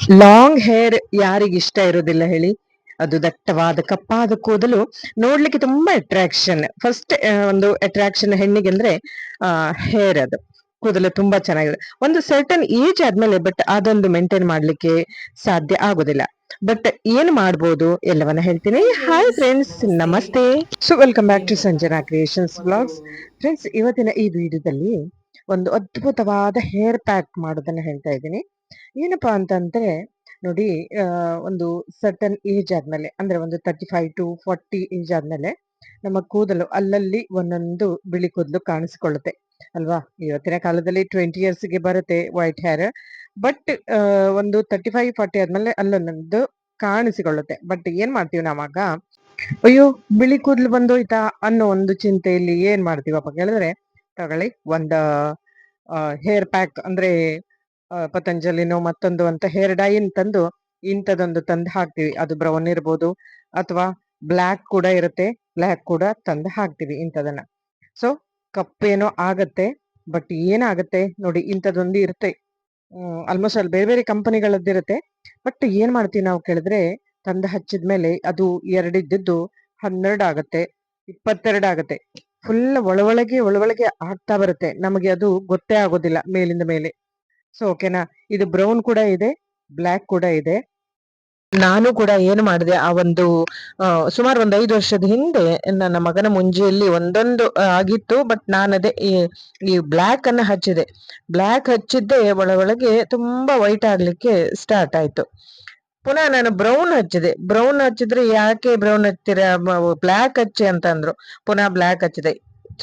Long hair ಯಾರಿಗಿಷ್ಟ ಇರೋದಿಲ್ಲ ಹೇಳಿ. ಅದು ದಟ್ಟವಾದ ಕಪ್ಪಾದ ಕೂದಲು ನೋಡ್ಲಿಕ್ಕೆ ತುಂಬಾ ಅಟ್ರಾಕ್ಷನ್. ಫಸ್ಟ್ ಒಂದು ಅಟ್ರಾಕ್ಷನ್ ಹೆಣ್ಣಿಗೆ ಅಂದ್ರೆ ಹೇರ್, ಅದು ಕೂದಲು ತುಂಬಾ ಚೆನ್ನಾಗಿದೆ. ಒಂದು ಸರ್ಟನ್ ಏಜ್ ಆದ್ಮೇಲೆ ಬಟ್ ಅದೊಂದು ಮೇಂಟೈನ್ ಮಾಡ್ಲಿಕ್ಕೆ ಸಾಧ್ಯ ಆಗೋದಿಲ್ಲ. ಬಟ್ ಏನ್ ಮಾಡ್ಬೋದು ಎಲ್ಲವನ್ನ ಹೇಳ್ತೀನಿ. ಹಾಯ್ ಫ್ರೆಂಡ್ಸ್, ನಮಸ್ತೆ. So welcome back to Sanjana creations vlogs. Friends, ಇವತ್ತಿನ ಈ ವಿಡಿಯೋದಲ್ಲಿ ಒಂದು ಅದ್ಭುತವಾದ ಹೇರ್ ಪ್ಯಾಕ್ ಮಾಡೋದನ್ನ ಹೇಳ್ತಾ ಇದ್ದೀನಿ. ಏನಪ್ಪಾ ಅಂತಂದ್ರೆ ನೋಡಿ, ಒಂದು ಸರ್ಟನ್ ಏಜ್ ಆದ್ಮೇಲೆ ಅಂದ್ರೆ ಒಂದು 35 to 40 ಏಜ್ ಆದ್ಮೇಲೆ ನಮ್ಮ ಕೂದಲು ಅಲ್ಲಲ್ಲಿ ಒಂದೊಂದು ಬಿಳಿ ಕೂದಲು ಕಾಣಿಸ್ಕೊಳ್ಳುತ್ತೆ ಅಲ್ವಾ. ಇವತ್ತಿನ ಕಾಲದಲ್ಲಿ 20 yearsಗೆ ಬರುತ್ತೆ ವೈಟ್ ಹೇರ್. ಬಟ್ ಒಂದು 35 40 ಆದ್ಮೇಲೆ ಅಲ್ಲೊಂದೊಂದು ಕಾಣಿಸಿಕೊಳ್ಳುತ್ತೆ. ಬಟ್ ಏನ್ ಮಾಡ್ತೀವಿ ನಾವಾಗ, ಅಯ್ಯೋ ಬಿಳಿ ಕೂದಲು ಬಂದೋಯ್ತಾ ಅನ್ನೋ ಒಂದು ಚಿಂತೆಯಲ್ಲಿ ಏನ್ ಮಾಡ್ತೀವಪ್ಪ ಕೇಳಿದ್ರೆ, ತಗೊಳ್ಳಿ ಒಂದು ಹೇರ್ ಪ್ಯಾಕ್ ಅಂದ್ರೆ ಪತಂಜಲಿನೋ ಮತ್ತೊಂದು ಅಂತ ಹೇರ್ ಡೈ ತಂದು ಇಂಥದೊಂದು ತಂದು ಹಾಕ್ತಿವಿ. ಅದು ಬ್ರೌನ್ ಇರ್ಬೋದು ಅಥವಾ ಬ್ಲ್ಯಾಕ್ ಕೂಡ ಇರುತ್ತೆ, ಬ್ಲ್ಯಾಕ್ ಕೂಡ ತಂದು ಹಾಕ್ತಿವಿ ಇಂಥದನ್ನ. ಸೊ ಕಪ್ಪೇನೋ ಆಗತ್ತೆ, ಬಟ್ ಏನಾಗತ್ತೆ ನೋಡಿ, ಇಂಥದೊಂದು ಇರುತ್ತೆ. ಆಲ್ಮೋಸ್ಟ್ ಅಲ್ಲಿ ಬೇರೆ ಬೇರೆ ಕಂಪನಿಗಳದ್ದಿರುತ್ತೆ. ಬಟ್ ಏನ್ ಮಾಡ್ತೀವಿ ನಾವು ಕೇಳಿದ್ರೆ, ತಂದು ಹಚ್ಚಿದ್ಮೇಲೆ ಅದು 2 ಇದ್ದದ್ದು 12 ಆಗತ್ತೆ, 22 ಆಗತ್ತೆ. ಫುಲ್ ಒಳೊಳಗೆ ಆಗ್ತಾ ಬರುತ್ತೆ. ನಮಗೆ ಅದು ಗೊತ್ತೇ ಆಗೋದಿಲ್ಲ ಮೇಲಿಂದ ಮೇಲೆ. ಸೊ ಓಕೆನಾ, ಇದು ಬ್ರೌನ್ ಕೂಡ ಇದೆ, ಬ್ಲ್ಯಾಕ್ ಕೂಡ ಇದೆ. ನಾನು ಕೂಡ ಏನು ಮಾಡಿದೆ, ಆ ಒಂದು ಸುಮಾರು ಒಂದು 5 ವರ್ಷದ ಹಿಂದೆ ನನ್ನ ಮಗನ ಮುಂಜೆಯಲ್ಲಿ ಒಂದೊಂದು ಆಗಿತ್ತು. ಬಟ್ ನಾನದೇ ಈ ಬ್ಲ್ಯಾಕ್ ಅನ್ನ ಹಚ್ಚಿದೆ. ಬ್ಲ್ಯಾಕ್ ಹಚ್ಚಿದ್ದೆ ಒಳಗೆ ತುಂಬಾ ವೈಟ್ ಆಗ್ಲಿಕ್ಕೆ ಸ್ಟಾರ್ಟ್ ಆಯ್ತು. ಪುನಃ ನಾನು ಬ್ರೌನ್ ಹಚ್ಚಿದೆ. ಬ್ರೌನ್ ಹಚ್ಚಿದ್ರೆ ಯಾಕೆ ಬ್ರೌನ್ ಹಚ್ತೀರಾ, ಬ್ಲ್ಯಾಕ್ ಹಚ್ಚಿ ಅಂತ ಅಂದ್ರು. ಪುನಃ ಬ್ಲ್ಯಾಕ್ ಹಚ್ಚಿದೆ.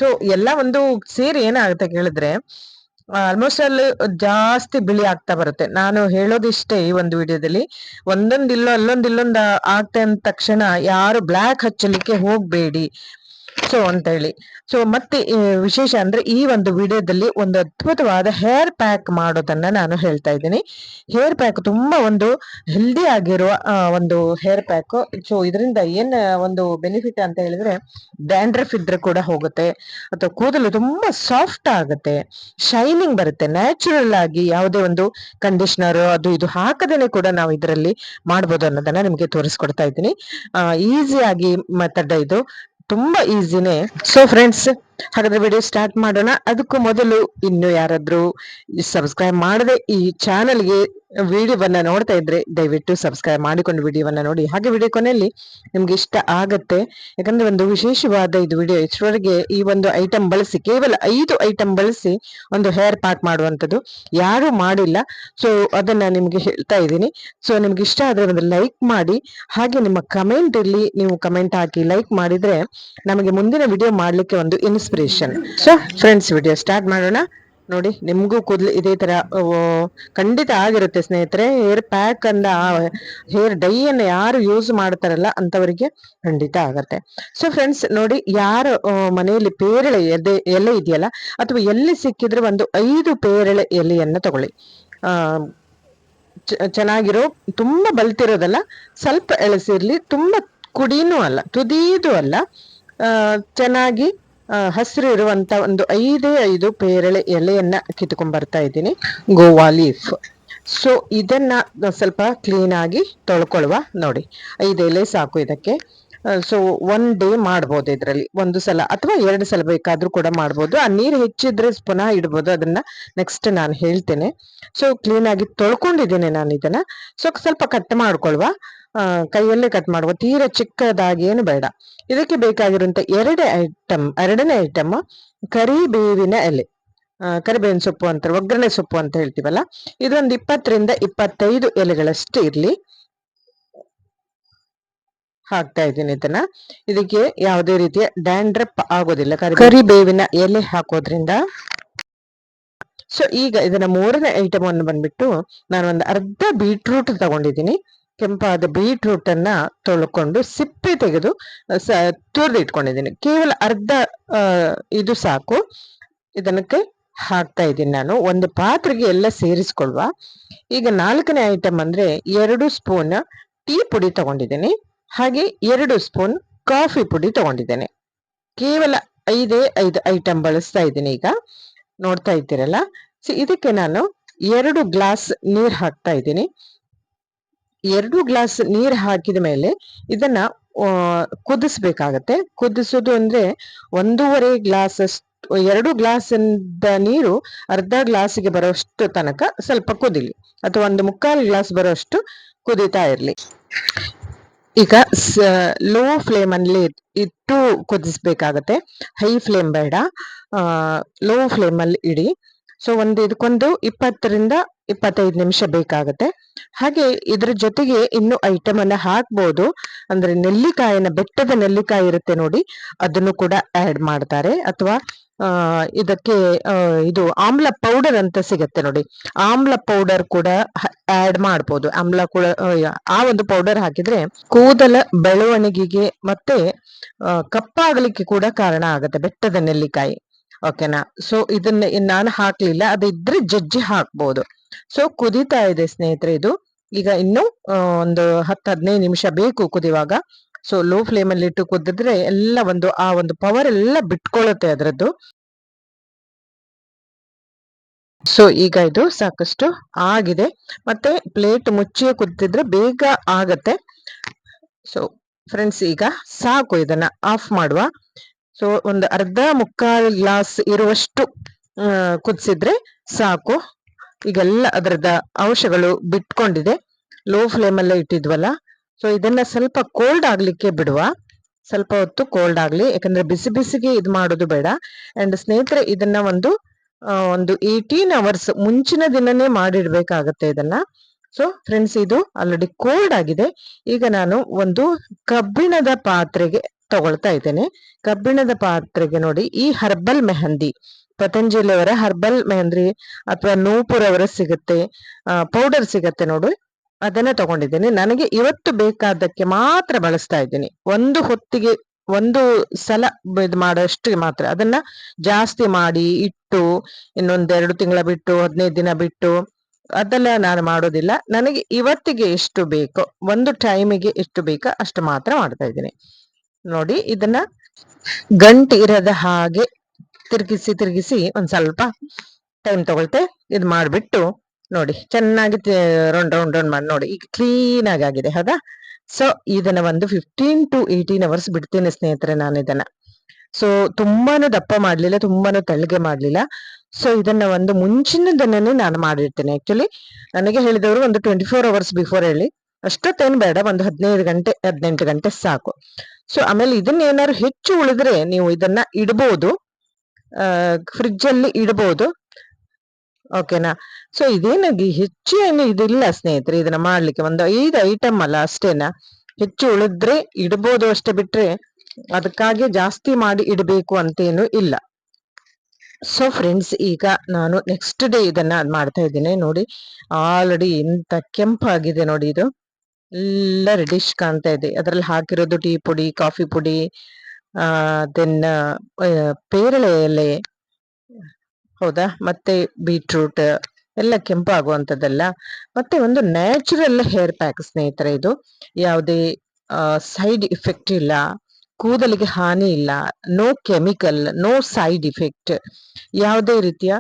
ಸೊ ಎಲ್ಲ ಒಂದು ಸೇರಿ ಏನಾಗುತ್ತೆ ಕೇಳಿದ್ರೆ, ಆಲ್ಮೋಸ್ಟ್ ಅಲ್ಲಿ ಜಾಸ್ತಿ ಬಿಳಿ ಆಗ್ತಾ ಬರುತ್ತೆ. ನಾನು ಹೇಳೋದಿಷ್ಟೇ ಈ ಒಂದು ವಿಡಿಯೋದಲ್ಲಿ, ಒಂದೊಂದಿಲ್ಲೋ ಅಲ್ಲೊಂದಿಲ್ಲೊಂದು ಆಗ್ತಾ ಅಂದ ತಕ್ಷಣ ಯಾರು ಬ್ಲ್ಯಾಕ್ ಹಚ್ಚಲಿಕ್ಕೆ ಹೋಗ್ಬೇಡಿ. ಸೊ ಅಂತ ಹೇಳಿ, ಸೊ ಮತ್ತೆ ವಿಶೇಷ ಅಂದ್ರೆ ಈ ಒಂದು ವಿಡಿಯೋದಲ್ಲಿ ಒಂದು ಅದ್ಭುತವಾದ ಹೇರ್ ಪ್ಯಾಕ್ ಮಾಡೋದನ್ನ ನಾನು ಹೇಳ್ತಾ ಇದ್ದೀನಿ. ಹೇರ್ ಪ್ಯಾಕ್ ತುಂಬಾ ಒಂದು ಹೆಲ್ದಿ ಆಗಿರುವ ಒಂದು ಹೇರ್ ಪ್ಯಾಕ್. ಸೊ ಇದರಿಂದ ಏನ್ ಒಂದು ಬೆನಿಫಿಟ್ ಅಂತ ಹೇಳಿದ್ರೆ, ಡ್ಯಾಂಡ್ರಫ್ ಇದ್ರೆ ಕೂಡ ಹೋಗುತ್ತೆ, ಅಥವಾ ಕೂದಲು ತುಂಬಾ ಸಾಫ್ಟ್ ಆಗುತ್ತೆ, ಶೈನಿಂಗ್ ಬರುತ್ತೆ. ನ್ಯಾಚುರಲ್ ಆಗಿ ಯಾವುದೇ ಒಂದು ಕಂಡೀಷನರ್ ಅದು ಇದು ಹಾಕದೇನೆ ಕೂಡ ನಾವು ಇದರಲ್ಲಿ ಮಾಡ್ಬೋದು ಅನ್ನೋದನ್ನ ನಿಮ್ಗೆ ತೋರಿಸ್ಕೊಡ್ತಾ ಇದ್ದೀನಿ. ಈಸಿಯಾಗಿ ಮೆಥಡ್ ಇದು, ತುಂಬಾ ಈಸಿನೇ. ಸೊ ಫ್ರೆಂಡ್ಸ್, ಹಾಗಾದ್ರೆ ವಿಡಿಯೋ ಸ್ಟಾರ್ಟ್ ಮಾಡೋಣ. ಅದಕ್ಕೂ ಮೊದಲು ಇನ್ನು ಯಾರಾದ್ರೂ ಸಬ್ಸ್ಕ್ರೈಬ್ ಮಾಡದೆ ಈ ಚಾನೆಲ್ಗೆ ವಿಡಿಯೋವನ್ನ ನೋಡ್ತಾ ಇದ್ರೆ ದಯವಿಟ್ಟು ಸಬ್ಸ್ಕ್ರೈಬ್ ಮಾಡಿಕೊಂಡು ವಿಡಿಯೋವನ್ನ ನೋಡಿ. ಹಾಗೆ ವಿಡಿಯೋ ಕೊನೆಯಲ್ಲಿ ನಿಮ್ಗೆ ಇಷ್ಟ ಆಗತ್ತೆ, ಯಾಕಂದ್ರೆ ಒಂದು ವಿಶೇಷವಾದ ಇದು ವಿಡಿಯೋ. ಇಷ್ಟರವರೆಗೆ ಈ ಒಂದು ಐಟಮ್ ಬಳಸಿ, ಕೇವಲ 5 ಐಟಮ್ ಬಳಸಿ ಒಂದು ಹೇರ್ ಪ್ಯಾಕ್ ಮಾಡುವಂಥದ್ದು ಯಾರು ಮಾಡಿಲ್ಲ. ಸೊ ಅದನ್ನ ನಿಮ್ಗೆ ಹೇಳ್ತಾ ಇದ್ದೀನಿ. ಸೊ ನಿಮ್ಗೆ ಇಷ್ಟ ಆದ್ರೆ ಒಂದು ಲೈಕ್ ಮಾಡಿ, ಹಾಗೆ ನಿಮ್ಮ ಕಮೆಂಟ್ ಇರ್ಲಿ, ನೀವು ಕಮೆಂಟ್ ಹಾಕಿ ಲೈಕ್ ಮಾಡಿದ್ರೆ ನಮಗೆ ಮುಂದಿನ ವಿಡಿಯೋ ಮಾಡ್ಲಿಕ್ಕೆ ಒಂದು inspiration. So friends, video start ಮಾಡೋಣ. ನೋಡಿ, ನಿಮ್ಗೂ ಕೂದಲು ಇದೇ ತರ ಖಂಡಿತ ಆಗಿರುತ್ತೆ ಸ್ನೇಹಿತರೆ. ಹೇರ್ ಪ್ಯಾಕ್ ಅಂದ ಹೇರ್ ಡೈ ಅನ್ನ ಯಾರು ಯೂಸ್ ಮಾಡ್ತಾರಲ್ಲ ಅಂತವರಿಗೆ ಖಂಡಿತ ಆಗತ್ತೆ. ಸೊ ಫ್ರೆಂಡ್ಸ್ ನೋಡಿ, ಯಾರು ಮನೆಯಲ್ಲಿ ಪೇರಳೆ ಎಲೆ ಇದೆಯಲ್ಲ, ಅಥವಾ ಎಲ್ಲಿ ಸಿಕ್ಕಿದ್ರೆ ಒಂದು 5 ಪೇರಳೆ ಎಲೆಯನ್ನ ತಗೊಳ್ಳಿ. ಆ ಚೆನ್ನಾಗಿರೋ, ತುಂಬಾ ಬಲ್ತಿರೋದಲ್ಲ, ಸ್ವಲ್ಪ ಎಳಸಿರ್ಲಿ, ತುಂಬಾ ಕುಡಿನೂ ಅಲ್ಲ, ತುದೀದು ಅಲ್ಲ, ಚೆನ್ನಾಗಿ ಹಸಿರು ಇರುವಂತ ಒಂದು 5 ಪೇರಳೆ ಎಲೆಯನ್ನ ಕಿತ್ಕೊಂಡ್ ಬರ್ತಾ ಇದ್ದೀನಿ, ಗೋವಾ ಲೀಫ್. ಸೊ ಇದನ್ನ ಸ್ವಲ್ಪ ಕ್ಲೀನ್ ಆಗಿ ತೊಳ್ಕೊಳ್ವ. ನೋಡಿ, 5 ಎಲೆ ಸಾಕು ಇದಕ್ಕೆ. ಸೊ 1 ಡೇ ಮಾಡ್ಬೋದು ಇದ್ರಲ್ಲಿ, 1 ಸಲ ಅಥವಾ 2 ಸಲ ಬೇಕಾದ್ರೂ ಕೂಡ ಮಾಡ್ಬೋದು. ಆ ನೀರು ಹೆಚ್ಚಿದ್ರೆ ಪುನಃ ಇಡ್ಬೋದು, ಅದನ್ನ ನೆಕ್ಸ್ಟ್ ನಾನು ಹೇಳ್ತೇನೆ. ಸೊ ಕ್ಲೀನ್ ಆಗಿ ತೊಳ್ಕೊಂಡಿದ್ದೇನೆ ನಾನು ಇದನ್ನ. ಸೊ ಸ್ವಲ್ಪ ಕಟ್ ಮಾಡ್ಕೊಳ್ವ, ಕೈಯಲ್ಲೇ ಕಟ್ ಮಾಡುವ, ತೀರಾ ಚಿಕ್ಕದಾಗಿ ಏನು ಬೇಡ. ಇದಕ್ಕೆ ಬೇಕಾಗಿರುವಂತ ಎರಡನೇ ಐಟಮ್ ಕರಿಬೇವಿನ ಎಲೆ. ಕರಿಬೇವಿನ ಸೊಪ್ಪು ಅಂತಾರೆ, ಒಗ್ಗರಣೆ ಸೊಪ್ಪು ಅಂತ ಹೇಳ್ತೀವಲ್ಲ, ಇದೊಂದು 20 ರಿಂದ 25 ಎಲೆಗಳಷ್ಟು ಇರ್ಲಿ. ಹಾಕ್ತಾ ಇದ್ದೀನಿ ಇದನ್ನ. ಇದಕ್ಕೆ ಯಾವುದೇ ರೀತಿಯ ಡ್ಯಾಂಡ್ರಪ್ ಆಗೋದಿಲ್ಲ ಕರಿಬೇವಿನ ಎಲೆ ಹಾಕೋದ್ರಿಂದ. ಸೊ ಈಗ ಇದನ್ನ 3ನೇ ಐಟಮ್ ಅನ್ನು ಬಂದ್ಬಿಟ್ಟು, ನಾನು ಒಂದು ಅರ್ಧ ಬೀಟ್ರೂಟ್ ತಗೊಂಡಿದ್ದೀನಿ. ಕೆಂಪಾದ ಬೀಟ್ರೂಟ್ ಅನ್ನ ತೊಳ್ಕೊಂಡು ಸಿಪ್ಪೆ ತೆಗೆದು ತುರಿದು ಇಟ್ಕೊಂಡಿದ್ದೀನಿ. ಕೇವಲ ಅರ್ಧ ಇದು ಸಾಕು. ಇದನ್ನಕ್ಕೆ ಹಾಕ್ತಾ ಇದ್ದೀನಿ ನಾನು. ಒಂದು ಪಾತ್ರೆಗೆ ಎಲ್ಲ ಸೇರಿಸ್ಕೊಳ್ವ. ಈಗ 4ನೇ ಐಟಮ್ ಅಂದ್ರೆ 2 ಸ್ಪೂನ್ ಟೀ ಪುಡಿ ತಗೊಂಡಿದ್ದೀನಿ, ಹಾಗೆ 2 ಸ್ಪೂನ್ ಕಾಫಿ ಪುಡಿ ತಗೊಂಡಿದ್ದೇನೆ. ಕೇವಲ 5 ಐಟಮ್ ಬಳಸ್ತಾ ಇದ್ದೀನಿ ಈಗ, ನೋಡ್ತಾ ಇದ್ದೀರಲ್ಲ. ಸೊ ಇದಕ್ಕೆ ನಾನು 2 ಗ್ಲಾಸ್ ನೀರ್ ಹಾಕ್ತಾ ಇದ್ದೀನಿ. 2 ಗ್ಲಾಸ್ ನೀರು ಹಾಕಿದ ಮೇಲೆ ಇದನ್ನ ಕುದಿಸ್ಬೇಕಾಗತ್ತೆ. ಕುದಿಸೋದು ಅಂದ್ರೆ 1.5 ಗ್ಲಾಸ್ 2 ಗ್ಲಾಸ್ ನೀರು ಅರ್ಧ ಗ್ಲಾಸಿಗೆ ಬರೋಷ್ಟು ತನಕ ಸ್ವಲ್ಪ ಕುದಿಲಿ, ಅಥವಾ 1/4 ಗ್ಲಾಸ್ ಬರೋಷ್ಟು ಕುದಿತಾ ಇರ್ಲಿ. ಈಗ ಲೋ ಫ್ಲೇಮ್ ಅಲ್ಲಿ ಇಟ್ಟು ಕುದಿಸ್ಬೇಕಾಗತ್ತೆ, ಹೈ ಫ್ಲೇಮ್ ಬೇಡ, ಲೋ ಫ್ಲೇಮ್ ಅಲ್ಲಿ ಇಡಿ. ಸೊ ಇದಕ್ಕೊಂದು 20-25 ನಿಮಿಷ ಬೇಕಾಗತ್ತೆ. ಹಾಗೆ ಇದ್ರ ಜೊತೆಗೆ ಇನ್ನು ಐಟಮ್ ಅನ್ನ ಹಾಕ್ಬೋದು. ಅಂದ್ರೆ ಬೆಟ್ಟದ ನೆಲ್ಲಿಕಾಯಿ ಇರುತ್ತೆ ನೋಡಿ, ಅದನ್ನು ಕೂಡ ಆಡ್ ಮಾಡ್ತಾರೆ. ಅಥವಾ ಇದಕ್ಕೆ ಇದು ಆಮ್ಲ ಪೌಡರ್ ಅಂತ ಸಿಗತ್ತೆ ನೋಡಿ, ಆಮ್ಲ ಪೌಡರ್ ಕೂಡ ಆಡ್ ಮಾಡ್ಬೋದು. ಆಮ್ಲ ಕೂಡ ಆ ಒಂದು ಪೌಡರ್ ಹಾಕಿದ್ರೆ ಕೂದಲ ಬೆಳವಣಿಗೆಗೆ ಮತ್ತೆ ಕಪ್ಪಾಗಲಿಕ್ಕೆ ಕೂಡ ಕಾರಣ ಆಗತ್ತೆ ಬೆಟ್ಟದ ನೆಲ್ಲಿಕಾಯಿ. ಓಕೆನಾ? ಸೊ ಇದನ್ನ ನಾನು ಹಾಕ್ಲಿಲ್ಲ, ಅದಿದ್ರೆ ಜಜ್ಜಿ ಹಾಕ್ಬೋದು. ಸೊ ಕುದೀತಾ ಇದೆ ಸ್ನೇಹಿತರೆ ಇದು. ಈಗ ಇನ್ನು ಒಂದು 10-15 ನಿಮಿಷ ಬೇಕು ಕುದಿಯುವಾಗ. ಸೊ ಲೋ ಫ್ಲೇಮ್ ಅಲ್ಲಿ ಇಟ್ಟು ಕುದಿದ್ರೆ ಎಲ್ಲ ಆ ಒಂದು ಪವರ್ ಎಲ್ಲ ಬಿಟ್ಕೊಳ್ಳುತ್ತೆ ಅದರದ್ದು. ಸೊ ಈಗ ಇದು ಸಾಕಷ್ಟು ಆಗಿದೆ, ಮತ್ತೆ ಪ್ಲೇಟ್ ಮುಚ್ಚಿ ಕುದಿದ್ರೆ ಬೇಗ ಆಗತ್ತೆ. ಸೊ ಫ್ರೆಂಡ್ಸ್, ಈಗ ಸಾಕು, ಇದನ್ನ ಆಫ್ ಮಾಡುವ. ಸೊ ಒಂದು ಮುಕ್ಕಾಲು ಗ್ಲಾಸ್ ಇರುವಷ್ಟು ಕುದಿಸಿದ್ರೆ ಸಾಕು. ಈಗೆಲ್ಲ ಅದರದ ಅಂಶಗಳು ಬಿಟ್ಕೊಂಡಿದೆ. ಲೋ ಫ್ಲೇಮ್ ಅಲ್ಲೇ ಇಟ್ಟಿದ್ವಲ್ಲ. ಸೊ ಇದನ್ನ ಸ್ವಲ್ಪ ಕೋಲ್ಡ್ ಆಗ್ಲಿಕ್ಕೆ ಬಿಡುವ, ಸ್ವಲ್ಪ ಹೊತ್ತು ಕೋಲ್ಡ್ ಆಗ್ಲಿ, ಯಾಕಂದ್ರೆ ಬಿಸಿ ಬಿಸಿಗೆ ಇದು ಮಾಡೋದು ಬೇಡ. ಅಂಡ್ ಸ್ನೇಹಿತರೆ, ಇದನ್ನ ಒಂದು 18 ಅವರ್ಸ್ ಮುಂಚಿನ ದಿನನೇ ಮಾಡಿಡ್ಬೇಕಾಗತ್ತೆ ಇದನ್ನ. ಸೊ ಫ್ರೆಂಡ್ಸ್, ಇದು ಆಲ್ರೆಡಿ ಕೋಲ್ಡ್ ಆಗಿದೆ. ಈಗ ನಾನು ಒಂದು ಕಬ್ಬಿಣದ ಪಾತ್ರೆಗೆ ತಗೊಳ್ತಾ ಇದ್ದೇನೆ. ಕಬ್ಬಿಣದ ಪಾತ್ರೆಗೆ ನೋಡಿ, ಈ ಹರ್ಬಲ್ ಮೆಹಂದಿ, ಪತಂಜಲಿ ಅವರ ಹರ್ಬಲ್ ಮೆಹಂದಿ ಅಥವಾ ನೂಪುರ್ ಅವರ ಸಿಗುತ್ತೆ, ಪೌಡರ್ ಸಿಗತ್ತೆ ನೋಡಿ, ಅದನ್ನ ತಗೊಂಡಿದ್ದೀನಿ. ನನಗೆ ಇವತ್ತು ಬೇಕಾದಕ್ಕೆ ಮಾತ್ರ ಬಳಸ್ತಾ ಇದ್ದೀನಿ. ಒಂದು ಹೊತ್ತಿಗೆ ಒಂದು ಸಲ ಇದು ಮಾಡೋಷ್ಟು ಮಾತ್ರ. ಅದನ್ನ ಜಾಸ್ತಿ ಮಾಡಿ ಇಟ್ಟು ಇನ್ನೊಂದೆರಡು ತಿಂಗಳ ಬಿಟ್ಟು 15 ದಿನ ಬಿಟ್ಟು ಅದೆಲ್ಲ ನಾನು ಮಾಡೋದಿಲ್ಲ. ನನಗೆ ಇವತ್ತಿಗೆ ಎಷ್ಟು ಬೇಕೋ, ಒಂದು ಟೈಮಿಗೆ ಎಷ್ಟು ಬೇಕೋ ಅಷ್ಟು ಮಾತ್ರ ಮಾಡ್ತಾ ಇದ್ದೀನಿ. ನೋಡಿ, ಇದನ್ನ ಗಂಟು ಇರದ ಹಾಗೆ ತಿರುಗಿಸಿ ಒಂದ್ ಸ್ವಲ್ಪ ಟೈಮ್ ತಗೊಳ್ತೆ. ಇದು ಮಾಡ್ಬಿಟ್ಟು ನೋಡಿ, ಚೆನ್ನಾಗಿ ರೌಂಡ್ ಮಾಡಿ ನೋಡಿ, ಈಗ ಕ್ಲೀನ್ ಆಗಿದೆ, ಹೌದಾ? ಸೊ ಇದನ್ನ ಒಂದು 15 to 18 ಅವರ್ಸ್ ಬಿಡ್ತೀನಿ ಸ್ನೇಹಿತರೆ ನಾನು ಇದನ್ನ. ಸೊ ತುಂಬಾನು ದಪ್ಪ ಮಾಡ್ಲಿಲ್ಲ, ತುಂಬಾನು ತೆಳ್ಳಗೆ ಮಾಡ್ಲಿಲ್ಲ. ಸೊ ಇದನ್ನ ಒಂದು ಮುಂಚಿನ ದಿನನೇ ನಾನು ಮಾಡಿರ್ತೇನೆ. ಆಕ್ಚುಲಿ ನನಗೆ ಹೇಳಿದವರು ಒಂದು 24 ಅವರ್ಸ್ ಬಿಫೋರ್ ಹೇಳಿ, ಅಷ್ಟೊತ್ತೇನು ಬೇಡ, ಒಂದು 18 ಗಂಟೆ ಸಾಕು. ಸೊ ಆಮೇಲೆ ಇದನ್ನ ಏನಾದ್ರು ಹೆಚ್ಚು ಉಳಿದ್ರೆ ನೀವು ಇದನ್ನ ಇಡ್ಬೋದು, ಫ್ರಿಡ್ಜ್ ಅಲ್ಲಿ ಇಡ್ಬೋದು. ಓಕೆನಾ? ಸೊ ಇದೇನಾಗಿ ಹೆಚ್ಚು ಏನು ಇದಿಲ್ಲ ಸ್ನೇಹಿತರೆ, ಇದನ್ನ ಮಾಡ್ಲಿಕ್ಕೆ ಒಂದು 5 ಐಟಮ್ ಅಲ್ಲ ಅಷ್ಟೇನಾ, ಹೆಚ್ಚು ಉಳಿದ್ರೆ ಇಡ್ಬೋದು ಅಷ್ಟೇ, ಬಿಟ್ರೆ ಅದಕ್ಕಾಗಿ ಜಾಸ್ತಿ ಮಾಡಿ ಇಡಬೇಕು ಅಂತೇನು ಇಲ್ಲ. ಸೊ ಫ್ರೆಂಡ್ಸ್, ಈಗ ನಾನು ನೆಕ್ಸ್ಟ್ ಡೇ ಇದನ್ನ ಮಾಡ್ತಾ ಇದ್ದೇನೆ. ನೋಡಿ, ಆಲ್ರೆಡಿ ಎಂತ ಕೆಂಪಾಗಿದೆ ನೋಡಿ, ಇದು ಎಲ್ಲ ರೆಡಿಶ್ ಕಾಣ್ತಾ ಇದೆ. ಅದ್ರಲ್ಲಿ ಹಾಕಿರೋದು ಟೀ ಪುಡಿ, ಕಾಫಿ ಪುಡಿ, ದೆನ್ ಪೇರಳೆ ಎಲೆ, ಹೌದಾ, ಮತ್ತೆ ಬೀಟ್ರೂಟ್ ಎಲ್ಲ ಕೆಂಪಾಗುವಂಥದ್ದೆಲ್ಲ. ಮತ್ತೆ ಒಂದು ನ್ಯಾಚುರಲ್ ಹೇರ್ ಪ್ಯಾಕ್ ಸ್ನೇಹಿತರೆ ಇದು. ಯಾವುದೇ ಸೈಡ್ ಇಫೆಕ್ಟ್ ಇಲ್ಲ, ಕೂದಲಿಗೆ ಹಾನಿ ಇಲ್ಲ, no chemical, no side effect, ಯಾವುದೇ ರೀತಿಯ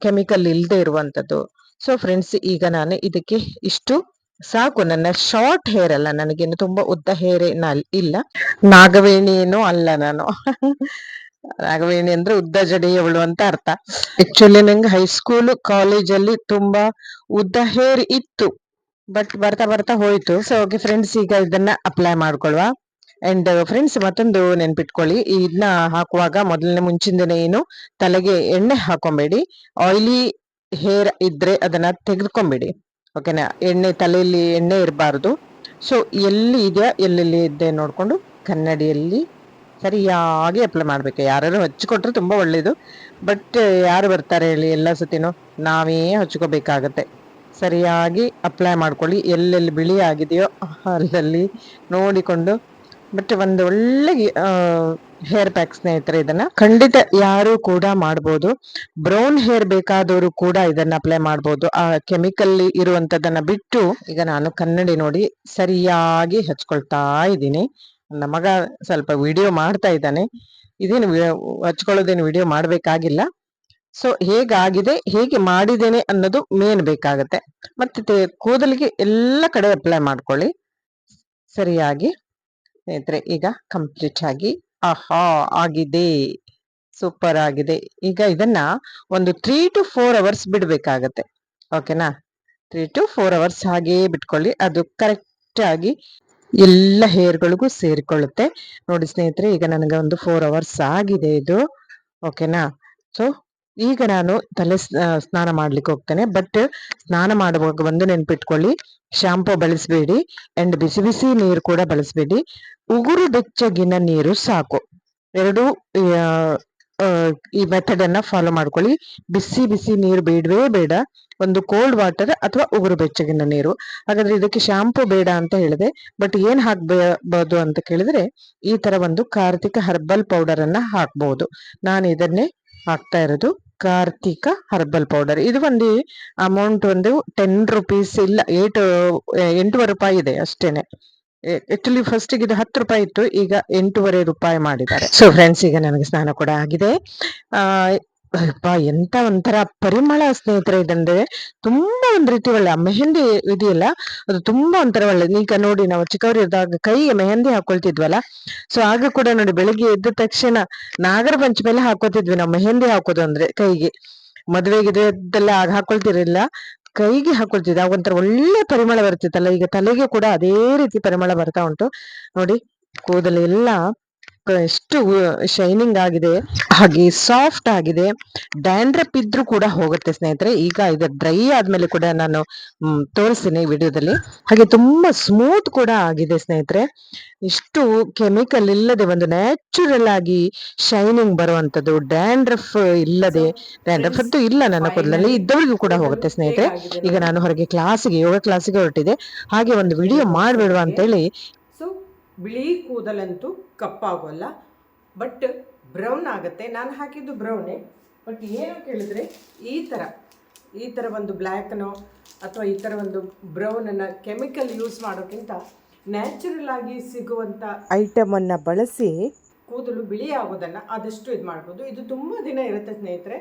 ಕೆಮಿಕಲ್ ಇಲ್ಲದೆ ಇರುವಂತದ್ದು. ಸೊ ಫ್ರೆಂಡ್ಸ್, ಈಗ ನಾನು ಇದಕ್ಕೆ ಇಷ್ಟು ಸಾಕು. ನನ್ನ ಶಾರ್ಟ್ ಹೇರ್ ಅಲ್ಲ, ನನಗೇನು ತುಂಬಾ ಉದ್ದ ಹೇರ್ ಇಲ್ಲ, ನಾಗವೇಣಿ ಏನೂ ಅಲ್ಲ ನಾನು. ನಾಗವೇಣಿ ಅಂದ್ರೆ ಉದ್ದ ಜಡೆಯವಳು ಅಂತ ಅರ್ಥ. ಆಕ್ಚುಲಿ ನಂಗೆ ಹೈಸ್ಕೂಲ್ ಕಾಲೇಜಲ್ಲಿ ತುಂಬಾ ಉದ್ದ ಹೇರ್ ಇತ್ತು, ಬಟ್ ಬರ್ತಾ ಬರ್ತಾ ಹೋಯ್ತು. ಸೊ ಓಕೆ ಫ್ರೆಂಡ್ಸ್, ಈಗ ಇದನ್ನ ಅಪ್ಲೈ ಮಾಡ್ಕೊಳ್ವಾ. ಅಂಡ್ ಫ್ರೆಂಡ್ಸ್, ಮತ್ತೊಂದು ನೆನ್ಪಿಟ್ಕೊಳ್ಳಿ, ಇದನ್ನ ಹಾಕುವಾಗ ಮುಂಚಿನ ದಿನ ಏನು ತಲೆಗೆ ಎಣ್ಣೆ ಹಾಕೊಂಬೇಡಿ. ಆಯಿಲಿ ಹೇರ್ ಇದ್ರೆ ಅದನ್ನ ತೆಗೆದುಕೊಂಬಿಡಿ. ಓಕೆನಾ? ತಲೆಯಲ್ಲಿ ಎಣ್ಣೆ ಇರಬಾರ್ದು. ಸೊ ಎಲ್ಲಿ ಇದೆಯಾ, ಎಲ್ಲೆಲ್ಲಿ ಇದೆ ನೋಡ್ಕೊಂಡು ಕನ್ನಡಿಯಲ್ಲಿ ಸರಿಯಾಗಿ ಅಪ್ಲೈ ಮಾಡ್ಬೇಕು. ಯಾರು ಹಚ್ಕೊಟ್ರೆ ತುಂಬಾ ಒಳ್ಳೇದು, ಬಟ್ ಯಾರು ಬರ್ತಾರೆ ಹೇಳಿ ಎಲ್ಲ ಸತಿನೂ, ನಾವೇ ಹಚ್ಕೋಬೇಕಾಗತ್ತೆ. ಸರಿಯಾಗಿ ಅಪ್ಲೈ ಮಾಡ್ಕೊಳ್ಳಿ, ಎಲ್ಲೆಲ್ಲಿ ಬಿಳಿ ಆಗಿದೆಯೋ ಅಲ್ಲಲ್ಲಿ ನೋಡಿಕೊಂಡು. ಬಟ್ ಒಂದು ಒಳ್ಳೆ ಹೇರ್ ಪ್ಯಾಕ್ ಸ್ನೇಹಿತರೆ, ಇದನ್ನ ಖಂಡಿತ ಯಾರು ಕೂಡ ಮಾಡ್ಬೋದು. ಬ್ರೌನ್ ಹೇರ್ ಬೇಕಾದವರು ಕೂಡ ಇದನ್ನ ಅಪ್ಲೈ ಮಾಡ್ಬೋದು, ಆ ಕೆಮಿಕಲ್ ಇರುವಂತದನ್ನ ಬಿಟ್ಟು. ಈಗ ನಾನು ಕನ್ನಡಿ ನೋಡಿ ಸರಿಯಾಗಿ ಹಚ್ಕೊಳ್ತಾ ಇದ್ದೀನಿ. ನನ್ನ ಮಗ ಸ್ವಲ್ಪ ವಿಡಿಯೋ ಮಾಡ್ತಾ ಇದ್ದಾನೆ, ಇದೇನು ಹಚ್ಕೊಳ್ಳೋದೇನು ವಿಡಿಯೋ ಮಾಡ್ಬೇಕಾಗಿಲ್ಲ. ಸೊ ಹೇಗಾಗಿದೆ, ಹೇಗೆ ಮಾಡಿದ್ದೇನೆ ಅನ್ನೋದು ಮೇನ್ ಬೇಕಾಗತ್ತೆ. ಮತ್ತೆ ಕೂದಲಿಗೆ ಎಲ್ಲ ಕಡೆ ಅಪ್ಲೈ ಮಾಡ್ಕೊಳ್ಳಿ ಸರಿಯಾಗಿ. ಸ್ನೇಹಿತರೆ ಈಗ ಕಂಪ್ಲೀಟ್ ಆಗಿ ಆಹಾ ಆಗಿದೆ, ಸೂಪರ್ ಆಗಿದೆ. ಈಗ ಇದನ್ನ ಒಂದು 3 to 4 hours ಬಿಡ್ಬೇಕಾಗತ್ತೆ. ಓಕೆನಾ? 3 to 4 hours ಹಾಗೇ ಬಿಟ್ಕೊಳ್ಳಿ. ಅದು ಕರೆಕ್ಟ್ ಆಗಿ ಎಲ್ಲ ಹೇರ್ಗಳಿಗೂ ಸೇರಿಕೊಳ್ಳುತ್ತೆ. ನೋಡಿ ಸ್ನೇಹಿತರೆ, ಈಗ ನನಗೆ ಒಂದು 4 hours ಆಗಿದೆ ಇದು. ಓಕೆನಾ? ಸೊ ಈಗ ನಾನು ತಲೆ ಸ್ನಾನ ಮಾಡ್ಲಿಕ್ಕೆ ಹೋಗ್ತೇನೆ. ಬಟ್ ಸ್ನಾನ ಮಾಡುವಾಗ ಒಂದು ನೆನ್ಪಿಟ್ಕೊಳ್ಳಿ, ಶಾಂಪೂ ಬಳಸಬೇಡಿ ಅಂಡ್ ಬಿಸಿ ಬಿಸಿ ನೀರು ಕೂಡ ಬಳಸಬೇಡಿ. ಉಗುರು ಬೆಚ್ಚಗಿನ ನೀರು ಸಾಕು. ಎರಡು ಈ ಮೆಥಡ್ ಅನ್ನ ಫಾಲೋ ಮಾಡ್ಕೊಳ್ಳಿ. ಬಿಸಿ ಬಿಸಿ ನೀರು ಬೇಡವೇ ಬೇಡ. ಒಂದು ಕೋಲ್ಡ್ ವಾಟರ್ ಅಥವಾ ಉಗುರು ಬೆಚ್ಚಗಿನ ನೀರು. ಹಾಗಾದ್ರೆ ಇದಕ್ಕೆ ಶಾಂಪೂ ಬೇಡ ಅಂತ ಹೇಳಿದೆ. ಬಟ್ ಏನ್ ಹಾಕ್ಬಹುದು ಅಂತ ಕೇಳಿದ್ರೆ, ಈ ತರ ಒಂದು ಕಾರ್ತಿಕ ಹರ್ಬಲ್ ಪೌಡರ್ ಅನ್ನ ಹಾಕ್ಬಹುದು. ನಾನು ಇದನ್ನೇ ಹಾಕ್ತಾ ಇರೋದು, ಕಾರ್ತಿಕ ಹರ್ಬಲ್ ಪೌಡರ್. ಇದು ಒಂದು ಅಮೌಂಟ್ ಒಂದು 10 rupees ಇಲ್ಲ, 8.5 ರೂಪಾಯಿ ಇದೆ ಅಷ್ಟೇನೆ. ಆಕ್ಚುಲಿ ಫಸ್ಟ್ ಇದು 10 ರೂಪಾಯಿ ಇತ್ತು, ಈಗ 8.5 ರೂಪಾಯಿ ಮಾಡಿದ್ದಾರೆ. ಸೊ ಫ್ರೆಂಡ್ಸ್, ಈಗ ನನಗೆ ಸ್ನಾನ ಕೂಡ ಆಗಿದೆ. ಎಂತ ಒಂಥರ ಪರಿಮಳ ಸ್ನೇಹಿತರೆ ಇದಂದ್ರೆ, ತುಂಬಾ ಒಂದ್ ರೀತಿ ಒಳ್ಳೆ. ಮೆಹಂದಿ ಇದೆಯಲ್ಲ, ಅದು ತುಂಬಾ ಒಂಥರ ಒಳ್ಳೆ. ಈಗ ನೋಡಿ, ನಾವು ಚಿಕ್ಕವರಿದ್ದಾಗ ಕೈಗೆ ಮೆಹಂದಿ ಹಾಕೊಳ್ತಿದ್ವಲ್ಲ, ಸೊ ಆಗ ಕೂಡ ನೋಡಿ, ಬೆಳಿಗ್ಗೆ ಎದ್ದ ತಕ್ಷಣ ನಾಗರ ಪಂಚಮಿಯಲ್ಲಿ ಹಾಕೋತಿದ್ವಿ ನಾವು ಮೆಹಂದಿ ಹಾಕೋದು ಅಂದ್ರೆ ಕೈಗೆ. ಮದ್ವೆಗಿದೆಲ್ಲ ಆಗ ಹಾಕೊಳ್ತಿರಲಿಲ್ಲ, ಕೈಗೆ ಹಾಕೊಳ್ತಿದ್ದೆ. ಆಗ ಒಂಥರ ಒಳ್ಳೆ ಪರಿಮಳ ಬರ್ತಿತ್ತಲ್ಲ. ಈಗ ತಲೆಗೆ ಕೂಡ ಅದೇ ರೀತಿ ಪರಿಮಳ ಬರ್ತಾ ಉಂಟು ನೋಡಿ. ಕೂದಲೆಲ್ಲ ಎಷ್ಟು ಶೈನಿಂಗ್ ಆಗಿದೆ, ಹಾಗೆ ಸಾಫ್ಟ್ ಆಗಿದೆ. ಡ್ಯಾಂಡ್ರಪ್ ಇದ್ರೂ ಕೂಡ ಹೋಗುತ್ತೆ ಸ್ನೇಹಿತರೆ. ಈಗ ಇದು ಡ್ರೈ ಆದ್ಮೇಲೆ ಕೂಡ ನಾನು ತೋರಿಸ್ತೀನಿ ವಿಡಿಯೋದಲ್ಲಿ. ಹಾಗೆ ತುಂಬಾ ಸ್ಮೂತ್ ಕೂಡ ಆಗಿದೆ ಸ್ನೇಹಿತರೆ. ಇಷ್ಟು ಕೆಮಿಕಲ್ ಇಲ್ಲದೆ ಒಂದು ನ್ಯಾಚುರಲ್ ಆಗಿ ಶೈನಿಂಗ್ ಬರುವಂತದ್ದು, ಡ್ಯಾಂಡ್ರಫ್ ಇಲ್ಲದೆ. ಡ್ಯಾಂಡ್ರಫ್ ಅಂತೂ ಇಲ್ಲ ನನ್ನ ಕೂದಲಲ್ಲಿ, ಇದ್ದವರಿಗೂ ಕೂಡ ಹೋಗುತ್ತೆ ಸ್ನೇಹಿತರೆ. ಈಗ ನಾನು ಹೊರಗೆ ಯೋಗ ಕ್ಲಾಸಿಗೆ ಹೊರಟಿದೆ. ಹಾಗೆ ಒಂದು ವಿಡಿಯೋ ಮಾಡ್ಬಿಡುವ ಅಂತೇಳಿ. ಸೊ ಬಿಳಿ ಕೂದಲಂತೂ ಕಪ್ಪಾಗೋಲ್ಲ, ಬಟ್ ಬ್ರೌನ್ ಆಗುತ್ತೆ. ನಾನು ಹಾಕಿದ್ದು ಬ್ರೌನೇ, ಬಟ್ ಏನು ಕೇಳಿದ್ರೆ ಈ ಥರ ಒಂದು ಬ್ಲ್ಯಾಕ್ನೋ ಅಥವಾ ಈ ಥರ ಒಂದು ಬ್ರೌನನ್ನು ಕೆಮಿಕಲ್ ಯೂಸ್ ಮಾಡೋಕ್ಕಿಂತ ನ್ಯಾಚುರಲ್ ಆಗಿ ಸಿಗುವಂಥ ಐಟಮನ್ನು ಬಳಸಿ ಕೂದಲು ಬಿಳಿ ಆಗೋದನ್ನು ಆದಷ್ಟು ಇದು ಮಾಡ್ಬೋದು. ಇದು ತುಂಬ ದಿನ ಇರುತ್ತೆ ಸ್ನೇಹಿತರೆ.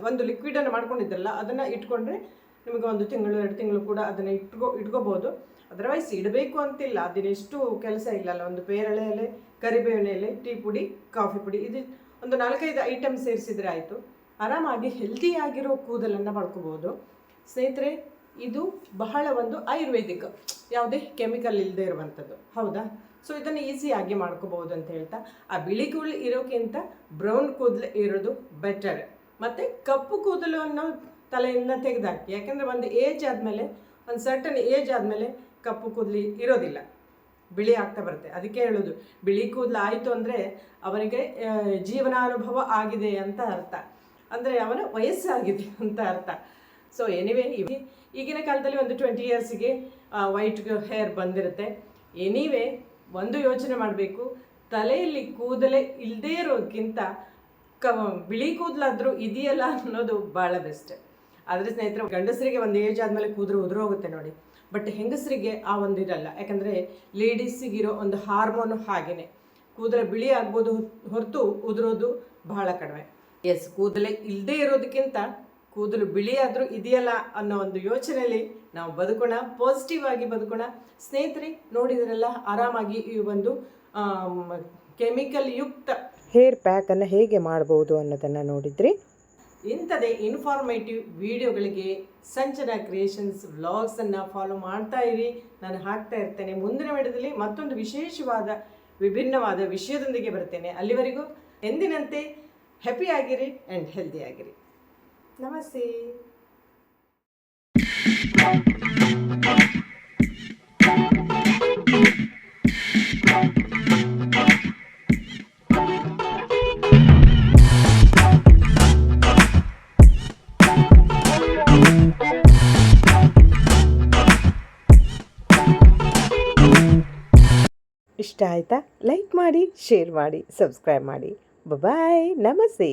ಒಂದು ಲಿಕ್ವಿಡನ್ನು ಮಾಡ್ಕೊಂಡಿದ್ದಲ್ಲ, ಅದನ್ನು ಇಟ್ಕೊಂಡ್ರೆ ನಿಮಗೆ 1 ತಿಂಗಳು 2 ತಿಂಗಳು ಕೂಡ ಅದನ್ನು ಇಟ್ಕೋಬೋದು. ಅದರ್ವೈಸ್ ಇಡಬೇಕು ಅಂತಿಲ್ಲ, ಅದನ್ನೆಷ್ಟು ಕೆಲಸ ಇಲ್ಲಲ್ಲ. ಒಂದು ಪೇರಳೆ ಎಲೆ, ಕರಿಬೇವಿನ ಎಲೆ, ಟೀ ಪುಡಿ, ಕಾಫಿ ಪುಡಿ, ಇದು ಒಂದು 4-5 ಐಟಮ್ ಸೇರಿಸಿದ್ರೆ ಆಯಿತು. ಆರಾಮಾಗಿ ಹೆಲ್ದಿಯಾಗಿರೋ ಕೂದಲನ್ನು ಮಾಡ್ಕೋಬೋದು ಸ್ನೇಹಿತರೆ. ಇದು ಬಹಳ ಒಂದು ಆಯುರ್ವೇದಿಕ್, ಯಾವುದೇ ಕೆಮಿಕಲ್ ಇಲ್ಲದೆ ಇರುವಂಥದ್ದು, ಹೌದಾ? ಸೊ ಇದನ್ನು ಈಸಿಯಾಗಿ ಮಾಡ್ಕೋಬಹುದು ಅಂತ ಹೇಳ್ತಾ, ಆ ಬಿಳಿ ಕೂದಲು ಇರೋಕ್ಕಿಂತ ಬ್ರೌನ್ ಕೂದಲು ಇರೋದು ಬೆಟರ್. ಮತ್ತು ಕಪ್ಪು ಕೂದಲು ಅನ್ನೋ ತಲೆಯಿಂದ ತೆಗೆದಾಕಿ. ಯಾಕೆಂದರೆ ಒಂದು ಏಜ್ ಆದಮೇಲೆ, ಒಂದು ಸರ್ಟನ್ ಏಜ್ ಆದಮೇಲೆ ಕಪ್ಪು ಕೂದಲು ಇರೋದಿಲ್ಲ, ಬಿಳಿ ಆಗ್ತಾ ಬರುತ್ತೆ. ಅದಕ್ಕೆ ಹೇಳೋದು, ಬಿಳಿ ಕೂದಲು ಆಯಿತು ಅಂದರೆ ಅವನಿಗೆ ಜೀವನಾನುಭವ ಆಗಿದೆ ಅಂತ ಅರ್ಥ, ಅಂದರೆ ಅವನ ವಯಸ್ಸಾಗಿದೆ ಅಂತ ಅರ್ಥ. ಸೊ ಎನಿವೇ, ಈಗಿನ ಕಾಲದಲ್ಲಿ ಒಂದು 20 yearsಗೆ ವೈಟ್ ಹೇರ್ ಬಂದಿರುತ್ತೆ. ಎನಿವೇ, ಒಂದು ಯೋಚನೆ ಮಾಡಬೇಕು, ತಲೆಯಲ್ಲಿ ಕೂದಲೇ ಇಲ್ಲದೇ ಇರೋದಕ್ಕಿಂತ ಬಿಳಿ ಕೂದಲಾದರೂ ಇದೆಯಲ್ಲ ಅನ್ನೋದು ಭಾಳ ಬೆಸ್ಟ್. ಆದರೆ ಸ್ನೇಹಿತರೆ, ಗಂಡಸರಿಗೆ ಒಂದು ಏಜ್ ಆದಮೇಲೆ ಕೂದಲು ಉದುರೋಗುತ್ತೆ ನೋಡಿ, ಬಟ್ ಹೆಂಗಸರಿಗೆ ಆ ಒಂದು ಇರಲ್ಲ. ಯಾಕಂದರೆ ಲೇಡೀಸಿಗಿರೋ ಒಂದು ಹಾರ್ಮೋನು ಹಾಗೇ, ಕೂದಲು ಬಿಳಿ ಆಗ್ಬೋದು ಹೊರತು ಉದುರೋದು ಬಹಳ ಕಡಿಮೆ. ಎಸ್, ಕೂದಲೇ ಇಲ್ಲದೇ ಇರೋದಕ್ಕಿಂತ ಕೂದಲು ಬಿಳಿ ಆದರೂ ಇದೆಯಲ್ಲ ಅನ್ನೋ ಒಂದು ಯೋಚನೆಯಲ್ಲಿ ನಾವು ಬದುಕೋಣ, ಪಾಸಿಟಿವ್ ಆಗಿ ಬದುಕೋಣ ಸ್ನೇಹಿತರೆ. ನೋಡಿದ್ರಲ್ಲ, ಆರಾಮಾಗಿ ಈ ಒಂದು ಕೆಮಿಕಲ್ ಯುಕ್ತ ಹೇರ್ ಪ್ಯಾಕನ್ನು ಹೇಗೆ ಮಾಡ್ಬೋದು ಅನ್ನೋದನ್ನು ನೋಡಿದ್ರಿ. ಇಂಥದೇ ಇನ್ಫಾರ್ಮೇಟಿವ್ ವಿಡಿಯೋಗಳಿಗೆ ಸಂಚನಾ ಕ್ರಿಯೇಷನ್ಸ್ ವ್ಲಾಗ್ಸನ್ನು ಫಾಲೋ ಮಾಡ್ತಾ ಇರಿ. ನಾನು ಹಾಕ್ತಾ ಇರ್ತೇನೆ. ಮುಂದಿನ ವಿಡಿಯೋದಲ್ಲಿ ಮತ್ತೊಂದು ವಿಶೇಷವಾದ ವಿಭಿನ್ನವಾದ ವಿಷಯದೊಂದಿಗೆ ಬರ್ತೇನೆ. ಅಲ್ಲಿವರೆಗೂ ಎಂದಿನಂತೆ ಹ್ಯಾಪಿ ಆಗಿರಿ ಆ್ಯಂಡ್ ಹೆಲ್ದಿ ಆಗಿರಿ. ನಮಸ್ತೆ. ಇಷ್ಟ ಆಯಿತಾ? ಲೈಕ್ ಮಾಡಿ, ಶೇರ್ ಮಾಡಿ, ಸಬ್ಸ್ಕ್ರೈಬ್ ಮಾಡಿ. ಬಾಯ್, ನಮಸ್ತೆ.